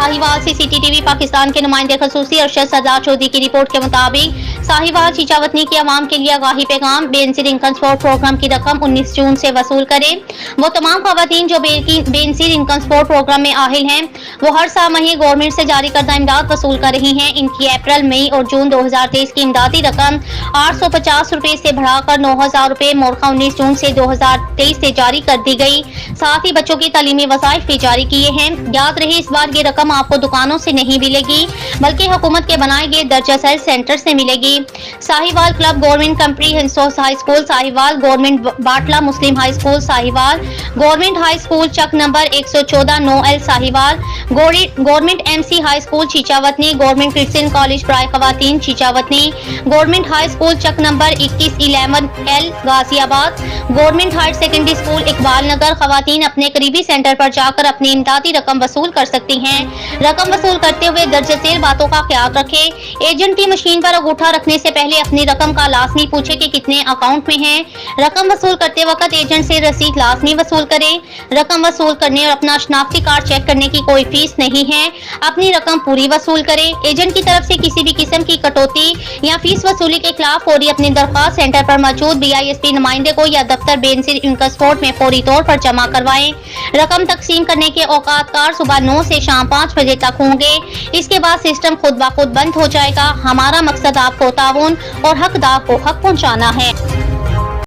साहिवाल से CCTV पाकिस्तान के नुमाइंदे खसूसी अरशद सरदार चौधरी की रिपोर्ट के मुताबिक साहिवाल चीचावतनी की आवाम के लिए आगाही पैगाम, बेनजीर इनकम सपोर्ट प्रोग्राम की रकम 19 जून से वसूल करें। वो तमाम खवातीन जो बेनजीर इनकम सपोर्ट प्रोग्राम में आहिल हैं वो हर सामाही गवर्नमेंट से जारी करदा इमदाद वसूल कर रही हैं। इनकी अप्रैल, मई और जून 2023 की इमदादी रकम 850 रुपए से बढ़ाकर 9000 रुपए मोरखा 19 जून से 2023 से जारी कर दी गई। साथ ही बच्चों की तालीमी वसाइफ भी जारी किए हैं। याद रहे इस बार ये रकम आपको दुकानों से नहीं मिलेगी बल्कि हुकूमत के बनाए गए दर्जा सेल सेंटर से मिलेगी। Sahiwal club government comprehensive high school Sahiwal, government Batala Muslim high school Sahiwal, government high school Chak number 114 9L Sahiwal, government MC high school Chichawatni, government christian college बराए खवातीन Chichawatni, government high school Chak number 21 11L Ghaziabad, government higher secondary school Iqbal Nagar. खवातीन अपने करीबी centre पर जाकर अपनी इमदादी रकम वसूल कर सकती हैं। रकम वसूल करते हुए दर्ज सेल बातों का ख्याल रखें। एजेंट की मशीन पर अंगूठा रखने से पहले अपनी रकम का लाजमी पूछे कि कितने अकाउंट में है। रकम वसूल करते वक्त एजेंट से रसीद लाजमी वसूल करें। रकम वसूल करने और अपना शनाख्ती कार्ड चेक करने की कोई फीस नहीं है। अपनी रकम पूरी वसूल करें। एजेंट की तरफ से किसी भी किस्म की कटौती या फीस वसूली के खिलाफ फौरी अपनी दरख्वास्त सेंटर पर मौजूद BISP नुमाइंदे को या दफ्तर बेनजीर इनकम सपोर्ट में फौरी तौर पर जमा करवाएं। रकम तकसीम करने के औकात कार सुबह 9 से शाम 5 बजे तक होंगे। इसके बाद सिस्टम खुद ब खुद बंद हो जाएगा। हमारा मकसद आपको ताउन और हकदार को हक पहुंचाना है।